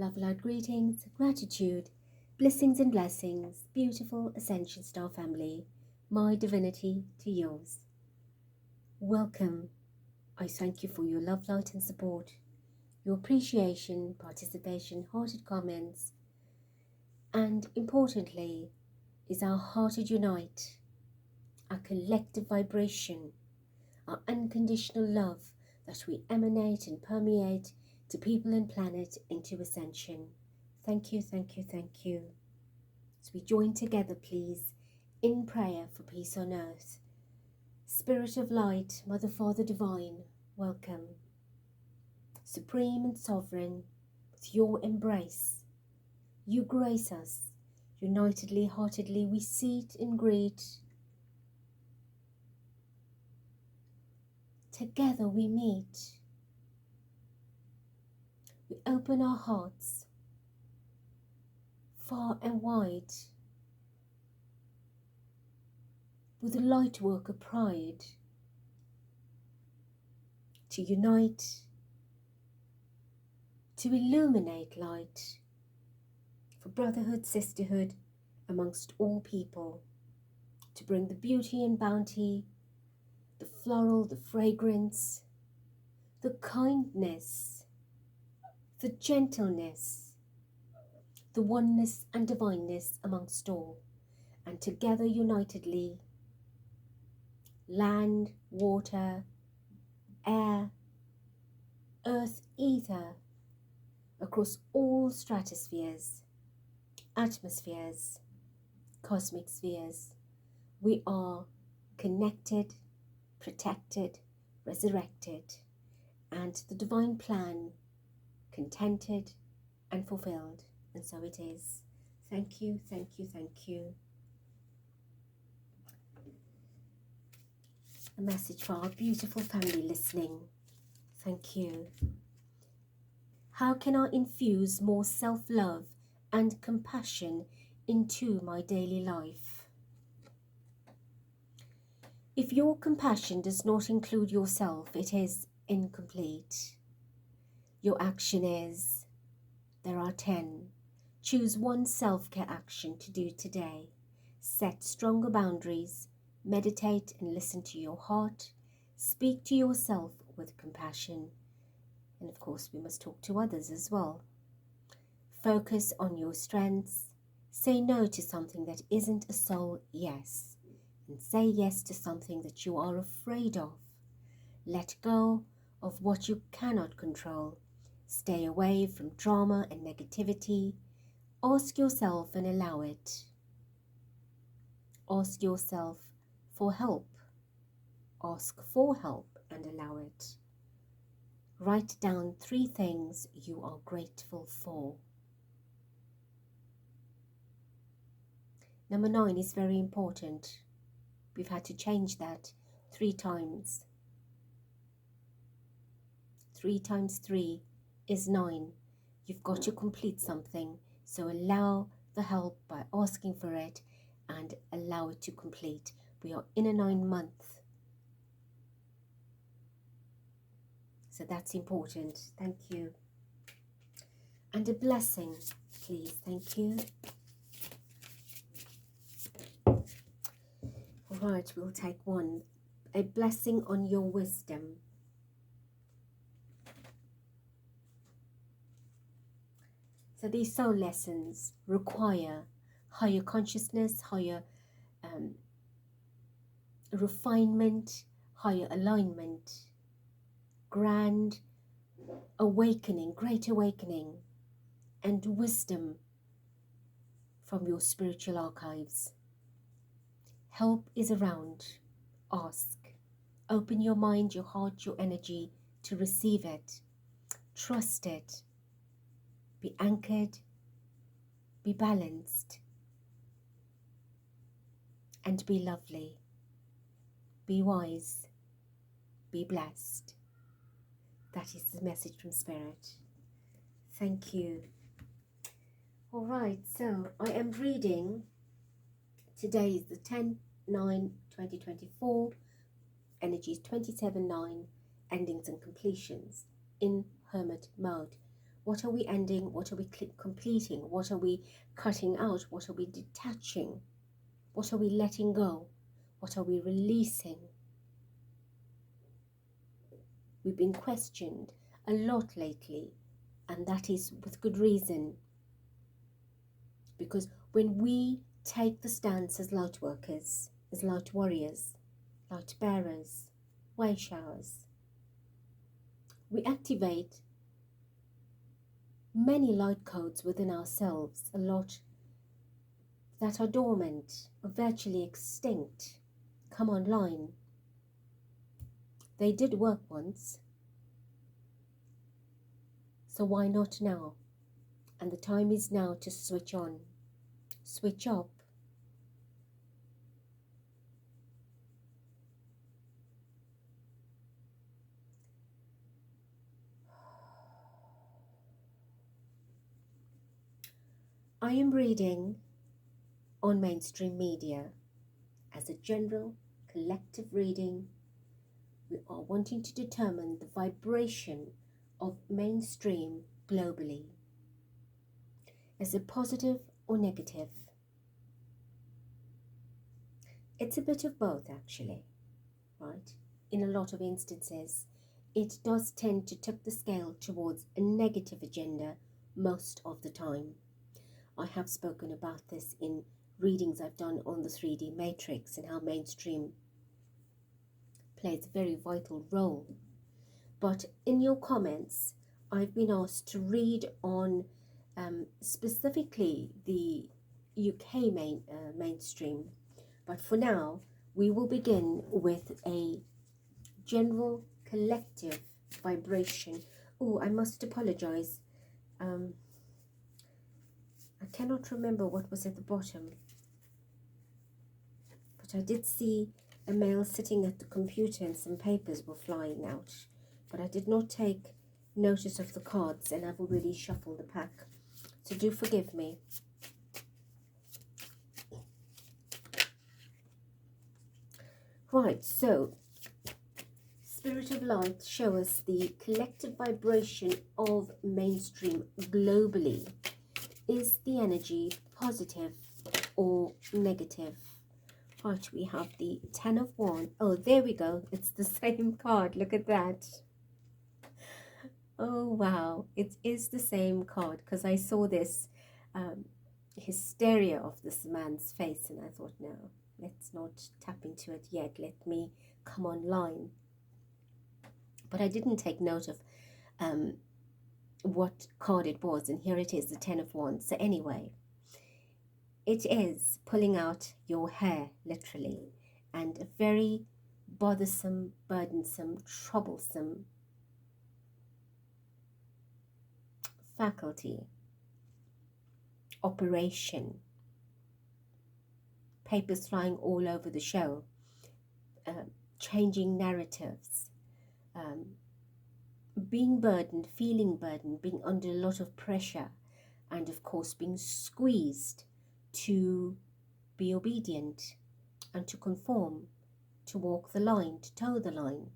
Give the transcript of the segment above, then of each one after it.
Love, light, greetings, gratitude, blessings and blessings, beautiful Ascension Star family, my divinity to yours. Welcome. I thank you for your love, light and support, your appreciation, participation, hearted comments, and importantly, is our hearted unite, our collective vibration, our unconditional love that we emanate and permeate to people and planet into ascension. Thank you, thank you, thank you. As we join together, please, in prayer for peace on earth. Spirit of light, Mother, Father divine, welcome. Supreme and sovereign, with your embrace, you grace us. Unitedly, heartedly, we seat and greet. Together we meet. We open our hearts far and wide with a light worker pride to unite, to illuminate light for brotherhood, sisterhood amongst all people, to bring the beauty and bounty, the floral, the fragrance, the kindness, the gentleness, the oneness and divineness amongst all, and together unitedly, land, water, air, earth, ether, across all stratospheres, atmospheres, cosmic spheres, we are connected, protected, resurrected, and the divine plan contented and fulfilled. And so it is. Thank you, thank you, thank you. A message for our beautiful family listening. Thank you. How can I infuse more self-love and compassion into my daily life? If your compassion does not include yourself, it is incomplete. Your action is, there are 10. Choose one self-care action to do today. Set stronger boundaries, meditate and listen to your heart. Speak to yourself with compassion. And of course, we must talk to others as well. Focus on your strengths. Say no to something that isn't a soul yes. And say yes to something that you are afraid of. Let go of what you cannot control. Stay away from drama and negativity. Ask yourself and allow it. Ask yourself for help. Ask for help and allow it. Write down 3 things you are grateful for. Number 9 is very important. We've had to change that 3 times. 3 times 3 is 9. You've got to complete something, so allow the help by asking for it and allow it to complete. We are in a 9 month, so that's important. Thank you. And a blessing, please. Thank you. All right, we'll take one. A blessing on your wisdom. So these soul lessons require higher consciousness, higher refinement, higher alignment, grand awakening, great awakening, and wisdom from your spiritual archives. Help is around. Ask. Open your mind, your heart, your energy to receive it. Trust it. Be anchored, be balanced, and be lovely. Be wise, be blessed. That is the message from Spirit. Thank you. All right, so I am reading, today is the 10/9/2024, energies 27/9, endings and completions in hermit mode. What are we ending? What are we completing? What are we cutting out? What are we detaching? What are we letting go? What are we releasing? We've been questioned a lot lately, and that is with good reason. Because when we take the stance as light workers, as light warriors, light bearers, way showers, we activate many light codes within ourselves, a lot that are dormant or virtually extinct, come online. They did work once, so why not now? And the time is now to switch on, switch up. I am reading on mainstream media as a general collective reading. We are wanting to determine the vibration of mainstream globally. Is it positive or negative? It's a bit of both, actually, right? In a lot of instances, it does tend to tip the scale towards a negative agenda most of the time. I have spoken about this in readings I've done on the 3D matrix and how mainstream plays a very vital role. But in your comments, I've been asked to read on specifically the UK mainstream. But for now, we will begin with a general collective vibration. Oh, I must apologize. I cannot remember what was at the bottom, but I did see a male sitting at the computer and some papers were flying out, but I did not take notice of the cards and I've already shuffled the pack, so do forgive me. Right, so Spirit of Light, show us the collective vibration of mainstream globally. Is the energy positive or negative? Right, we have the 10 of Wands. Oh, there we go. It's the same card. Look at that. Oh, wow. It is the same card because I saw this hysteria of this man's face and I thought, no, let's not tap into it yet. Let me come online. But I didn't take note of what card it was, and here it is, the 10 of Wands. So anyway, it is pulling out your hair, literally, and a very bothersome, burdensome, troublesome faculty, operation, papers flying all over the show, changing narratives, being burdened, feeling burdened, being under a lot of pressure, and of course being squeezed to be obedient and to conform, to walk the line, to toe the line.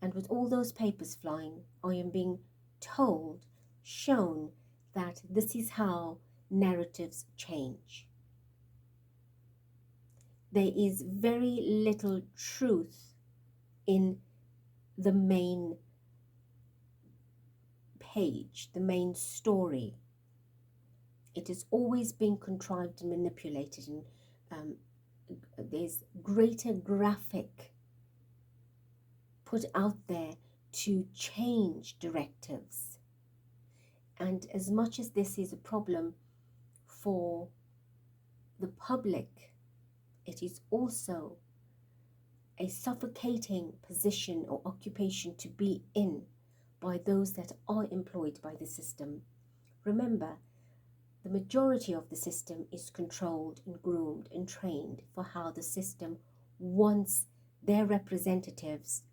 And with all those papers flying, I am being told, shown that this is how narratives change. There is very little truth in the main page, the main story. It has always been contrived and manipulated, and there's greater graphic put out there to change directives. And as much as this is a problem for the public, it is also a suffocating position or occupation to be in by those that are employed by the system. Remember, the majority of the system is controlled and groomed and trained for how the system wants their representatives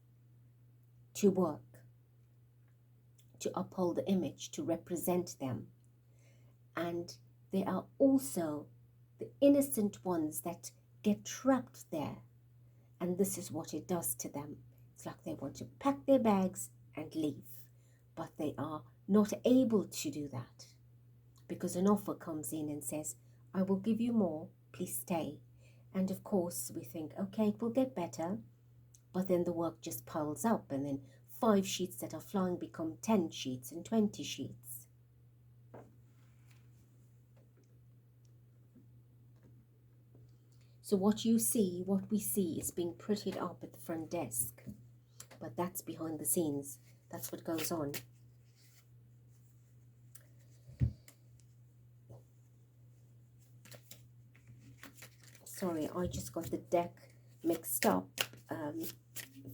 to work, to uphold the image, to represent them. And there are also the innocent ones that get trapped there. And this is what it does to them. It's like they want to pack their bags and leave. but they are not able to do that because an offer comes in and says, I will give you more, please stay. And of course we think, okay, it will get better, but then the work just piles up, and then 5 sheets that are flying become 10 sheets and 20 sheets. So what you see, what we see, is being printed up at the front desk, but that's behind the scenes. That's what goes on. Sorry, I just got the deck mixed up,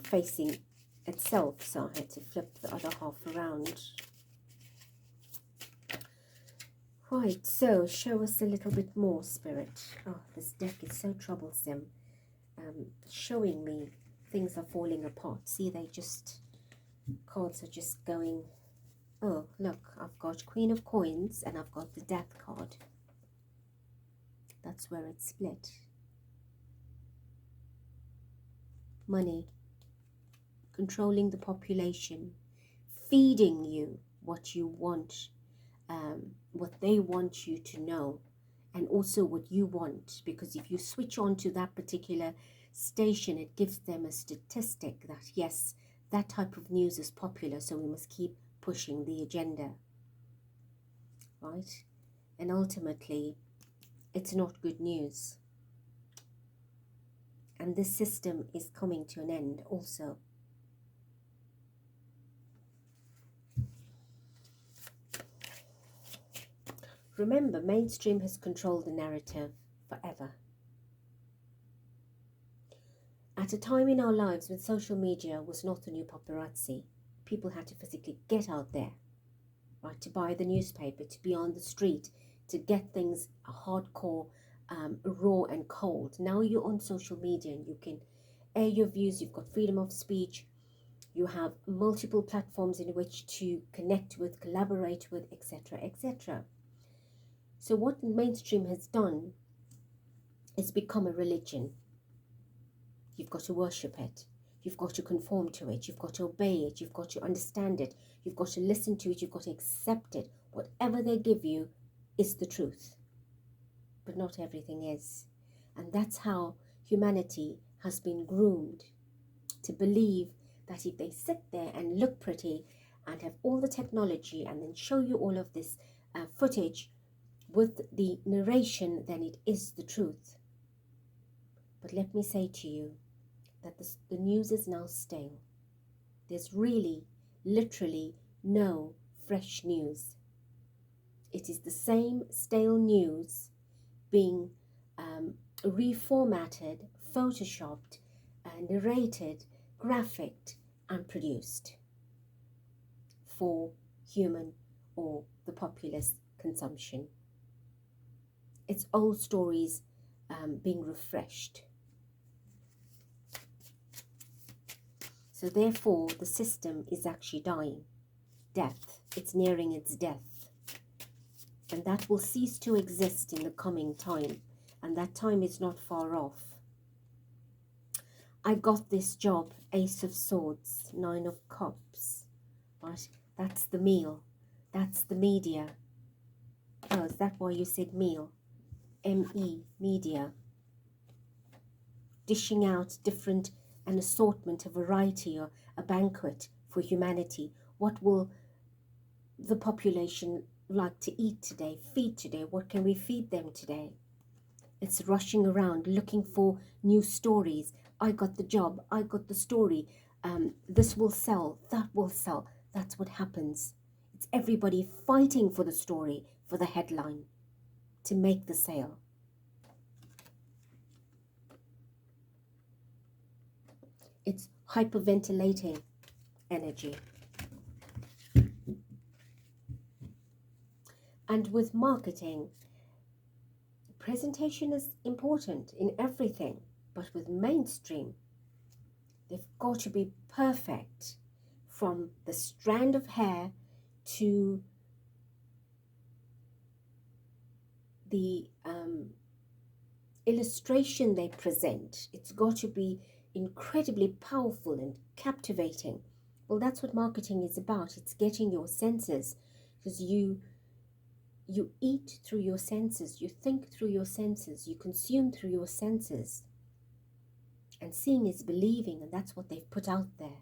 facing itself, so I had to flip the other half around. Right, so show us a little bit more, Spirit. Oh, this deck is so troublesome. Showing me things are falling apart. See, cards are just going. Oh, look, I've got Queen of Coins and I've got the Death card. That's where it's split. Money, controlling the population, feeding you what you want, what they want you to know, and also what you want, because if you switch on to that particular station, it gives them a statistic that yes, that type of news is popular, so we must keep pushing the agenda, right? And ultimately it's not good news, and this system is coming to an end also. Remember, mainstream has controlled the narrative forever. At a time in our lives when social media was not the new paparazzi, people had to physically get out there, right, to buy the newspaper, to be on the street, to get things hardcore, raw and cold. Now you're on social media and you can air your views, you've got freedom of speech, you have multiple platforms in which to connect with, collaborate with, etc., etc. So what mainstream has done is become a religion. You've got to worship it. You've got to conform to it. You've got to obey it. You've got to understand it. You've got to listen to it. You've got to accept it. Whatever they give you is the truth. But not everything is. And that's how humanity has been groomed to believe that if they sit there and look pretty and have all the technology and then show you all of this footage with the narration, then it is the truth. But let me say to you that the news is now stale. There's really, literally no fresh news. It is the same stale news being reformatted, photoshopped, narrated, graphicked, and produced for human or the populace consumption. It's old stories being refreshed. So therefore, the system is actually dying. Death. It's nearing its death. And that will cease to exist in the coming time. And that time is not far off. I got this job, Ace of Swords, 9 of Cups. Right? That's the meal. That's the media. Oh, is that why you said meal? M-E, media. Dishing out different, an assortment, a variety, or a banquet for humanity. What will the population like to eat today, feed today? What can we feed them today? It's rushing around looking for new stories. I got the job, I got the story, this will sell, that will sell. That's what happens. It's everybody fighting for the story, for the headline, to make the sale. It's hyperventilating energy. And with marketing, presentation is important in everything, but with mainstream, they've got to be perfect, from the strand of hair to the illustration they present. It's got to be incredibly powerful and captivating. Well, that's what marketing is about. It's getting your senses, because you eat through your senses, you think through your senses, you consume through your senses. And seeing is believing, and that's what they've put out there.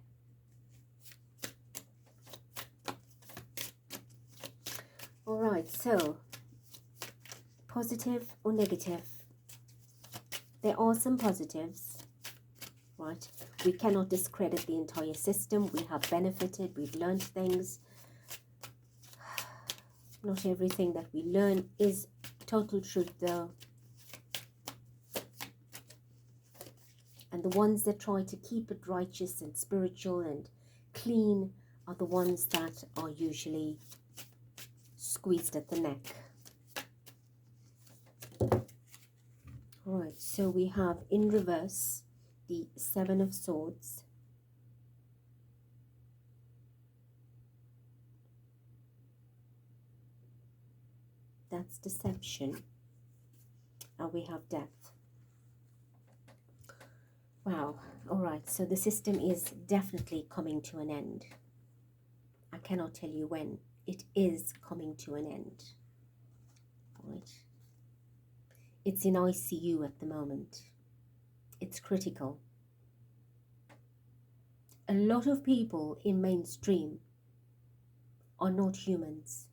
All right, so positive or negative? There are some positives, right? We cannot discredit the entire system. We have benefited, we've learned things. Not everything that we learn is total truth, though. And the ones that try to keep it righteous and spiritual and clean are the ones that are usually squeezed at the neck. Right, so we have in reverse the Seven of Swords. That's deception. And we have death. Wow, all right, so the system is definitely coming to an end. I cannot tell you when. It is coming to an end. Right. It's in ICU at the moment. It's critical. A lot of people in mainstream are not humans.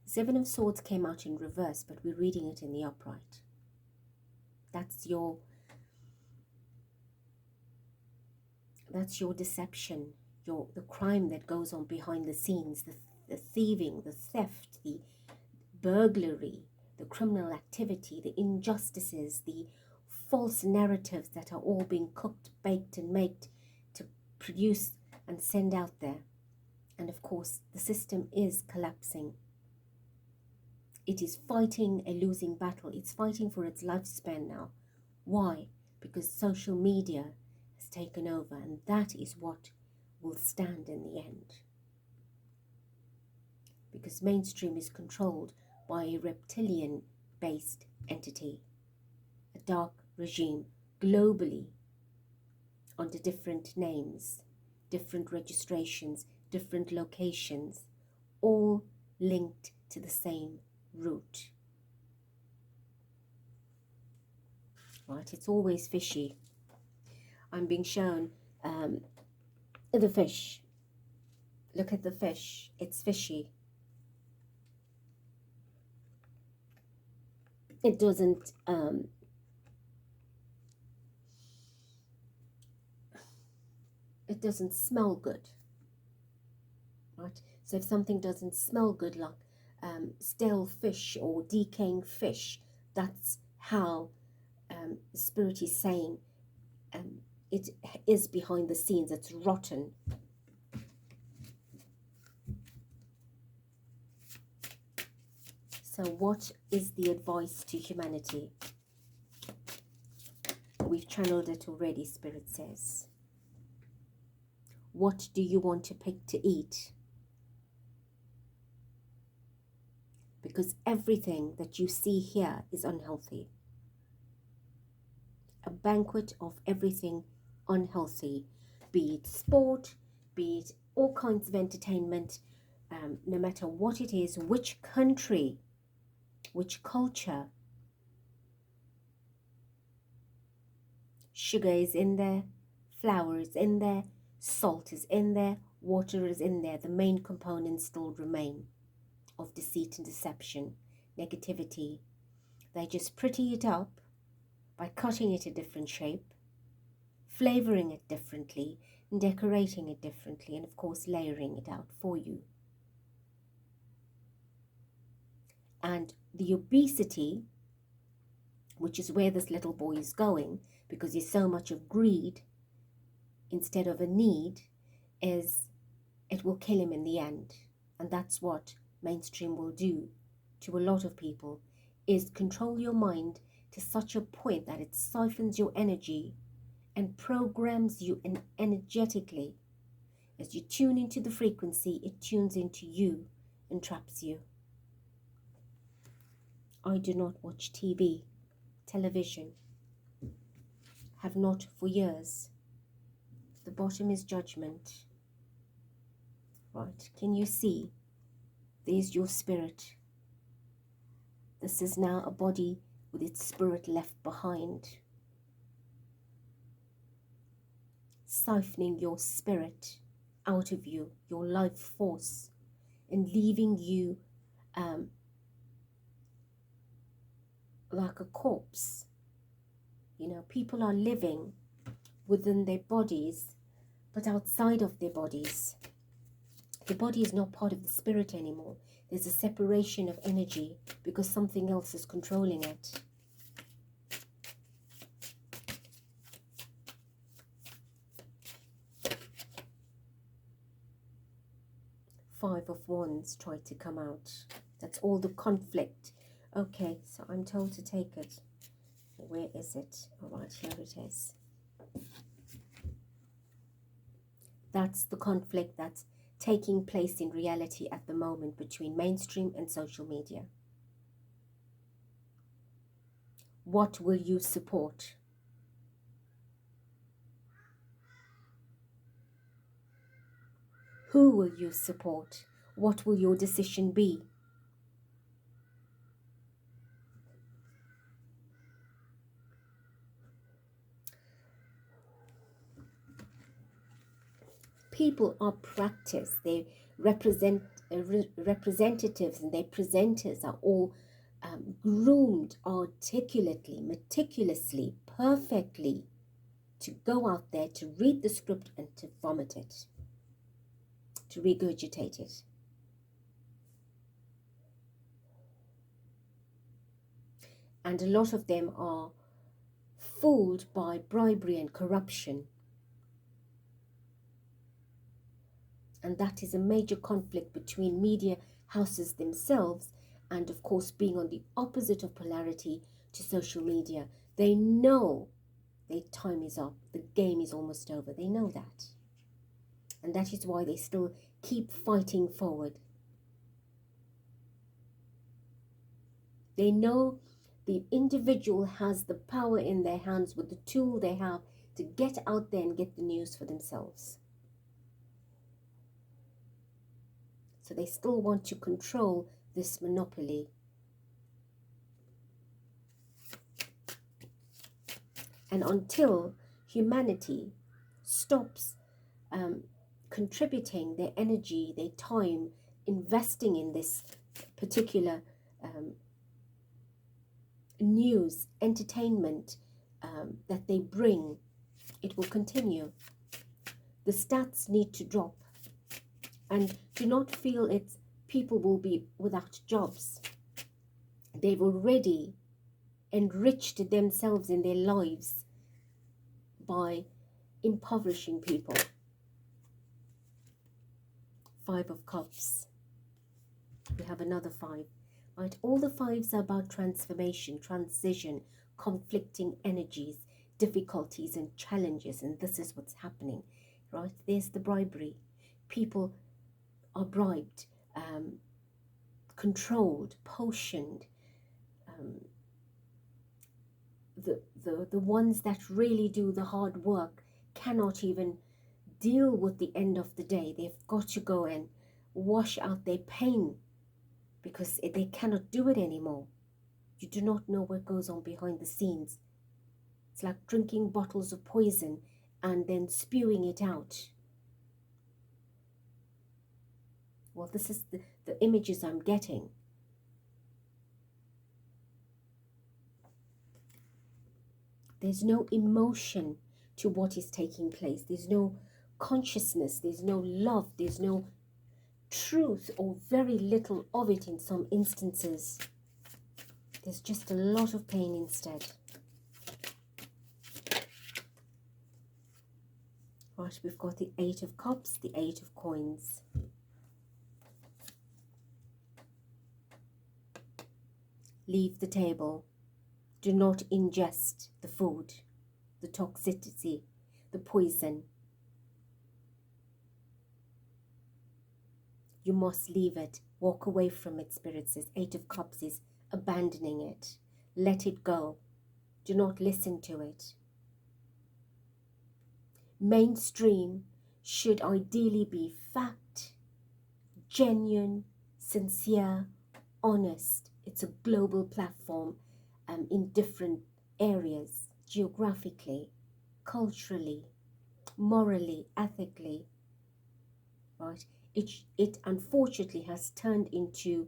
Seven of Swords came out in reverse, but we're reading it in the upright. That's your deception, the crime that goes on behind the scenes, the thieving, the theft, the burglary, the criminal activity, the injustices, the false narratives that are all being cooked, baked and made to produce and send out there. And of course, the system is collapsing. It is fighting a losing battle. It's fighting for its lifespan now. Why? Because social media has taken over, and that is what will stand in the end. Because mainstream is controlled by a reptilian-based entity, a dark regime, globally, under different names, different registrations, different locations, all linked to the same root. Right, it's always fishy. I'm being shown the fish. Look at the fish. It's fishy. It doesn't smell good. Right? So if something doesn't smell good, like stale fish or decaying fish, that's how the spirit is saying it is behind the scenes. It's rotten. So what is the advice to humanity? We've channeled it already, Spirit says. What do you want to pick to eat? Because everything that you see here is unhealthy. A banquet of everything unhealthy, be it sport, be it all kinds of entertainment, no matter what it is, which country, which culture. Sugar is in there, flour is in there, salt is in there, water is in there. The main components still remain of deceit and deception, negativity. They just pretty it up by cutting it a different shape, flavoring it differently, and decorating it differently, and of course layering it out for you. And the obesity, which is where this little boy is going, because there's so much of greed instead of a need, is it will kill him in the end. And that's what mainstream will do to a lot of people, is control your mind to such a point that it siphons your energy and programs you energetically. As you tune into the frequency, it tunes into you and traps you. I do not watch television, have not for years. The bottom is judgment. Right, can you see? There's your spirit. This is now a body with its spirit left behind. Siphoning your spirit out of you, your life force, and leaving you like a corpse. You know, people are living within their bodies, but outside of their bodies. The body is not part of the spirit anymore. There's a separation of energy because something else is controlling it. Five of Wands tried to come out. That's all the conflict. Okay, so I'm told to take it. Where is it? All right, here it is. That's the conflict that's taking place in reality at the moment between mainstream and social media. What will you support? Who will you support? What will your decision be? People are practiced. They representatives and their presenters are all groomed articulately, meticulously, perfectly to go out there to read the script and to vomit it, to regurgitate it. And a lot of them are fooled by bribery and corruption. And that is a major conflict between media houses themselves and, of course, being on the opposite of polarity to social media. They know their time is up. The game is almost over. They know that. And that is why they still keep fighting forward. They know the individual has the power in their hands with the tool they have to get out there and get the news for themselves. So they still want to control this monopoly. And until humanity stops contributing their energy, their time, investing in this particular news, entertainment that they bring, it will continue. The stats need to drop. And do not feel it's people will be without jobs. They've already enriched themselves in their lives by impoverishing people. Five of Cups. We have another five. Right? All the fives are about transformation, transition, conflicting energies, difficulties and challenges. And this is what's happening. Right? There's the bribery. People are bribed, controlled, potioned. The ones that really do the hard work cannot even deal with the end of the day. They've got to go and wash out their pain because they cannot do it anymore. You do not know what goes on behind the scenes. It's like drinking bottles of poison and then spewing it out. Well, this is the images I'm getting. There's no emotion to what is taking place. There's no consciousness. There's no love. There's no truth, or very little of it in some instances. There's just a lot of pain instead. Right, we've got the Eight of Cups, the Eight of Coins. Leave the table. Do not ingest the food, the toxicity, the poison. You must leave it. Walk away from it, Spirit says. Eight of Cups is abandoning it. Let it go. Do not listen to it. Mainstream should ideally be fact, genuine, sincere, honest. It's a global platform in different areas, geographically, culturally, morally, ethically, right? It unfortunately has turned into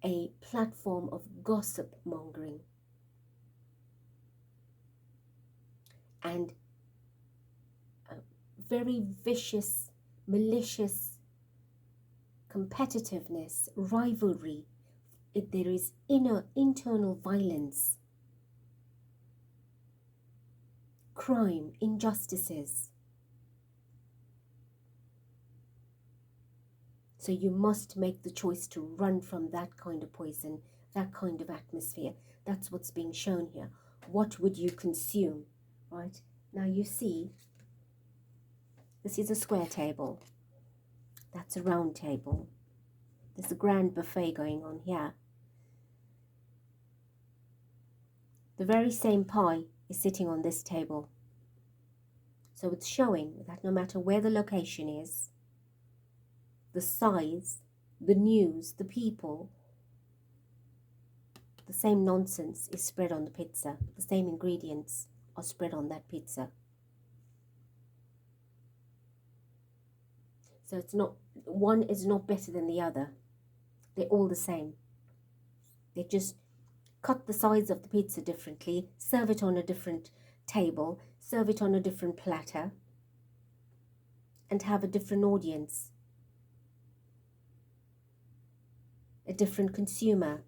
a platform of gossip mongering and very vicious, malicious competitiveness, rivalry. There is internal violence, crime, injustices. So you must make the choice to run from that kind of poison, that kind of atmosphere. That's what's being shown here. What would you consume, right? Now you see, this is a square table. That's a round table. There's a grand buffet going on here. The very same pie is sitting on this table. So it's showing that no matter where the location is, the size, the news, the people, the same nonsense is spread on the pizza. The same ingredients are spread on that pizza. So it's not, one is not better than the other. They're all the same. They just cut the size of the pizza differently, serve it on a different table, serve it on a different platter, and have a different audience, a different consumer.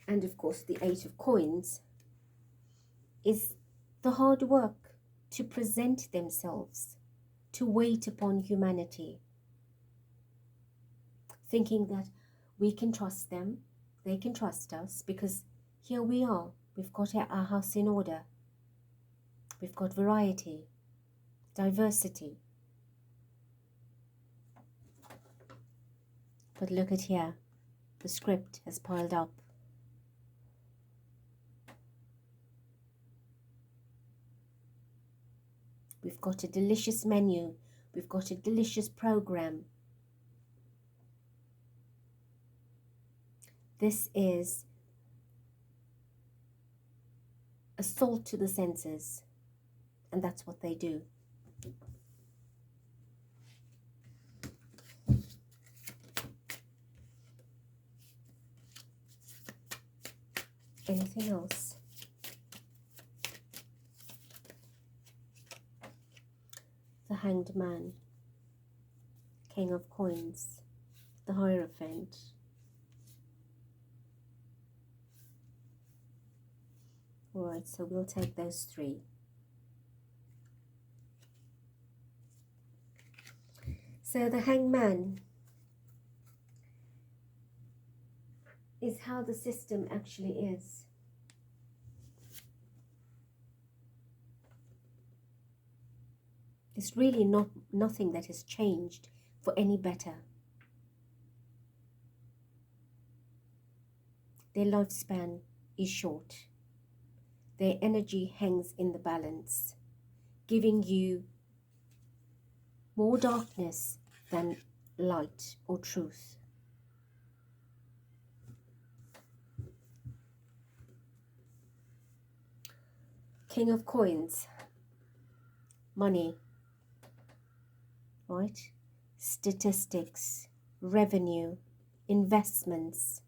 And of course, the Eight of Coins is the hard work to present themselves, to wait upon humanity, thinking that we can trust them, they can trust us, because here we are, we've got our house in order, we've got variety, diversity. But look at here, the script has piled up. We've got a delicious menu. We've got a delicious program. This is assault to the senses, and that's what they do. Anything else? The Hanged Man, King of Coins, the Hierophant. Alright, so we'll take those three. So the Hanged Man is how the system actually is. There's really nothing that has changed for any better. Their lifespan is short. Their energy hangs in the balance, giving you more darkness than light or truth. King of Coins, money, right? Statistics, revenue, investments,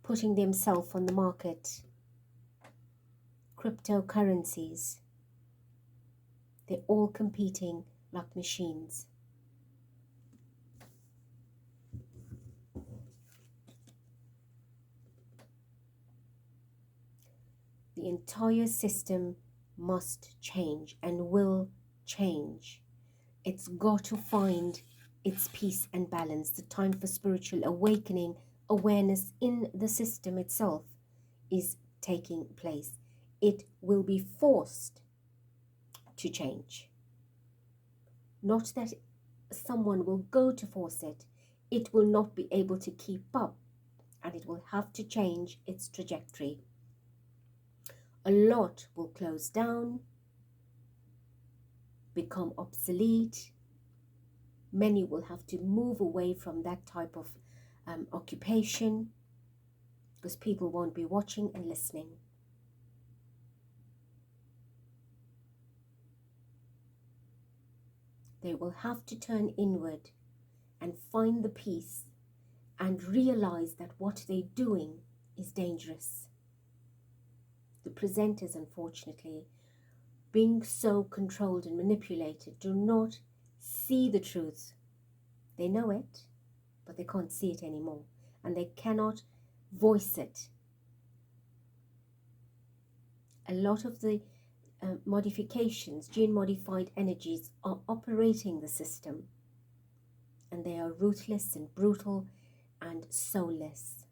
putting themselves on the market, cryptocurrencies. They're all competing like machines. The entire system must change and will change. It's got to find its peace and balance. The time for spiritual awakening, awareness in the system itself is taking place. It will be forced to change. Not that someone will go to force it. It will not be able to keep up and it will have to change its trajectory. A lot will close down, become obsolete. Many will have to move away from that type of occupation because people won't be watching and listening. They will have to turn inward and find the peace and realize that what they're doing is dangerous. The presenters, unfortunately, being so controlled and manipulated, do not see the truth. They know it, but they can't see it anymore, and they cannot voice it. A lot of the modifications, gene-modified energies, are operating the system, and they are ruthless and brutal and soulless.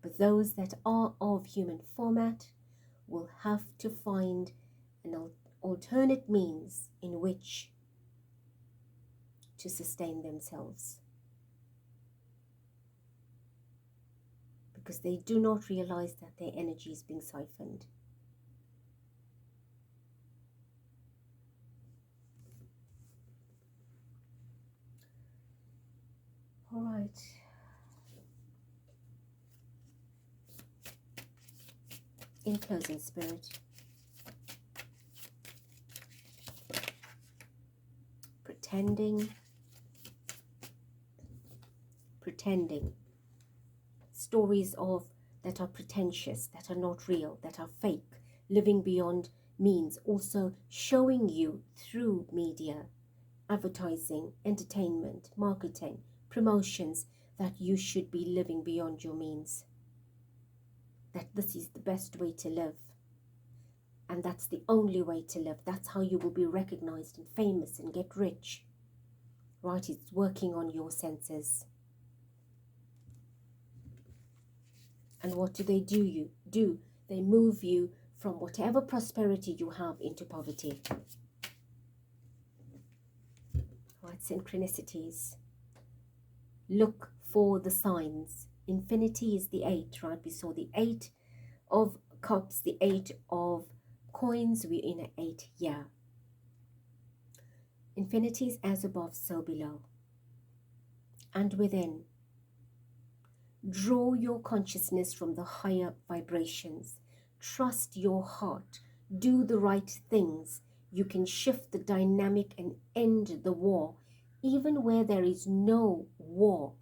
But those that are of human format will have to find an alternate means in which to sustain themselves, because they do not realize that their energy is being siphoned. All right. In closing, Spirit, pretending, stories of that are pretentious, that are not real, that are fake, living beyond means, also showing you through media, advertising, entertainment, marketing, promotions, that you should be living beyond your means, that this is the best way to live, and that's the only way to live. That's how you will be recognized and famous and get rich. Right? It's working on your senses. And what do? They move you from whatever prosperity you have into poverty. Right? Synchronicities. Look for the signs. Infinity is the 8, right? We saw the 8 of cups, the 8 of coins. We're in an 8 year. Infinity is as above, so below. And within. Draw your consciousness from the higher vibrations. Trust your heart. Do the right things. You can shift the dynamic and end the war, even where there is no war.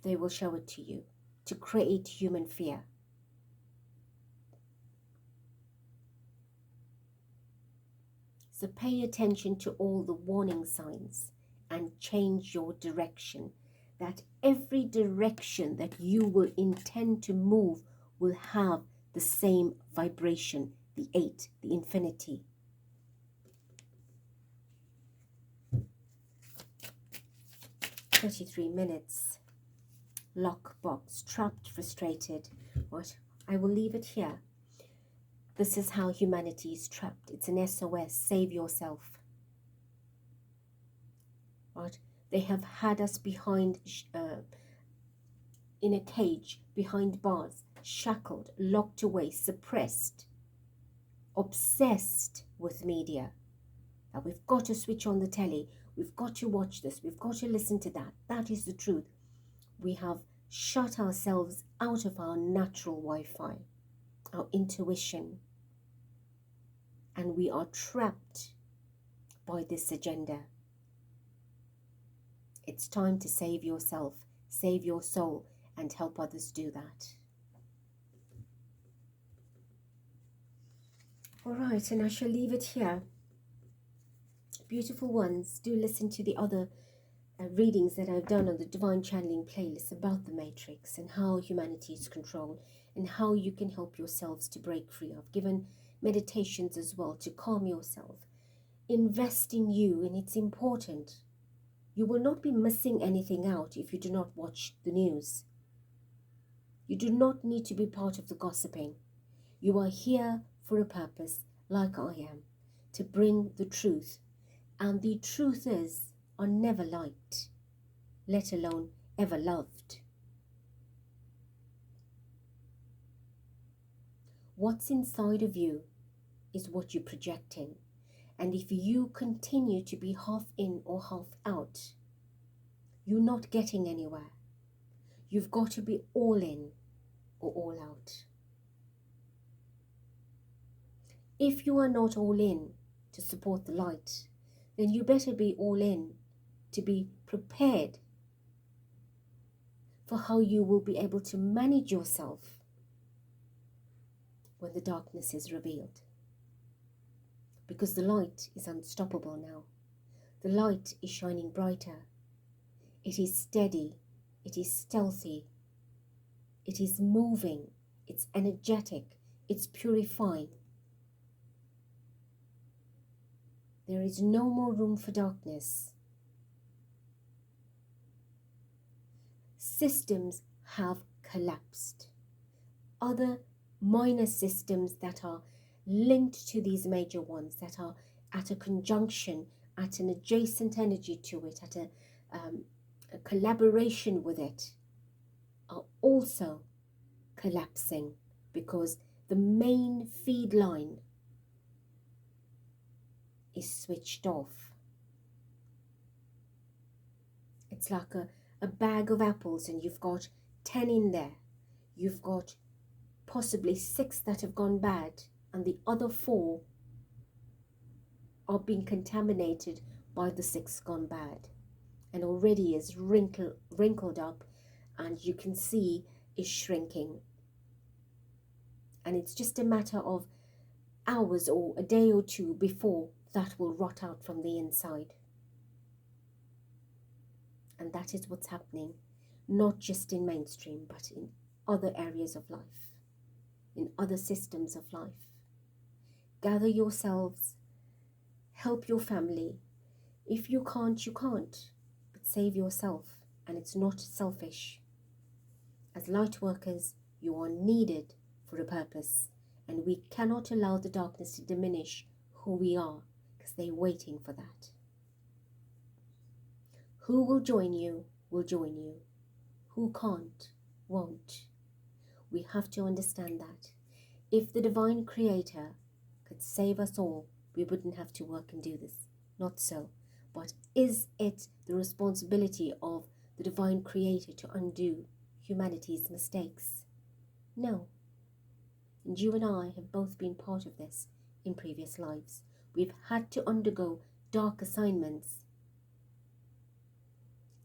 They will show it to you to create human fear. So pay attention to all the warning signs and change your direction. That every direction that you will intend to move will have the same vibration, the 8, the infinity. "33 minutes. Lockbox, trapped, frustrated." What? I will leave it here. This is how humanity is trapped. It's an SOS. Save yourself. Right? They have had us behind, in a cage, behind bars, shackled, locked away, suppressed, obsessed with media. That we've got to switch on the telly, we've got to watch this, we've got to listen to that. That is the truth. We have shut ourselves out of our natural Wi-Fi, our intuition, and we are trapped by this agenda. It's time to save yourself, save your soul, and help others do that. All right, and I shall leave it here. Beautiful ones, do listen to the other readings that I've done on the Divine Channeling playlist about the Matrix and how humanity is controlled and how you can help yourselves to break free. I've given meditations as well to calm yourself. Invest in you, and it's important. You will not be missing anything out if you do not watch the news. You do not need to be part of the gossiping. You are here for a purpose, like I am, to bring the truth. And the truth are never liked, let alone ever loved. What's inside of you is what you're projecting. And if you continue to be half in or half out, you're not getting anywhere. You've got to be all in or all out. If you are not all in to support the light, then you better be all in to be prepared for how you will be able to manage yourself when the darkness is revealed. Because the light is unstoppable now. The light is shining brighter. It is steady. It is stealthy. It is moving. It's energetic. It's purifying. There is no more room for darkness. Systems have collapsed. Other minor systems that are linked to these major ones, that are at a conjunction, at an adjacent energy to it, at a collaboration with it, are also collapsing because the main feed line is switched off. It's like a bag of apples and you've got 10 in there. You've got possibly 6 that have gone bad and the other 4 are being contaminated by the 6 gone bad and already is wrinkled up, and you can see is shrinking. And it's just a matter of hours or a day or 2 before that will rot out from the inside. And that is what's happening, not just in mainstream, but in other areas of life, in other systems of life. Gather yourselves, help your family. If you can't, you can't, but save yourself, and it's not selfish. As light workers, you are needed for a purpose, and we cannot allow the darkness to diminish who we are, because they're waiting for that. Who will join you will join you. Who can't, won't. We have to understand that. If the divine creator could save us all, we wouldn't have to work and do this. Not so. But is it the responsibility of the divine creator to undo humanity's mistakes? No. And you and I have both been part of this in previous lives. We've had to undergo dark assignments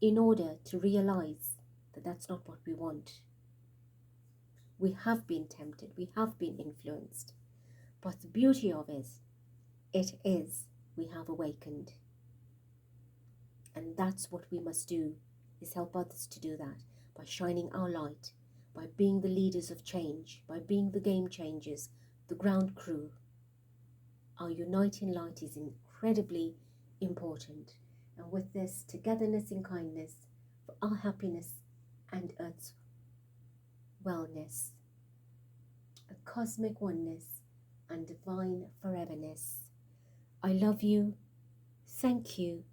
in order to realize that that's not what we want. We have been tempted, we have been influenced, but the beauty of it is we have awakened. And that's what we must do, is help others to do that by shining our light, by being the leaders of change, by being the game changers, the ground crew. Our uniting light is incredibly important. And with this togetherness and kindness for our happiness and Earth's wellness, a cosmic oneness and divine foreverness. I love you, thank you,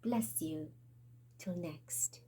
bless you, till next.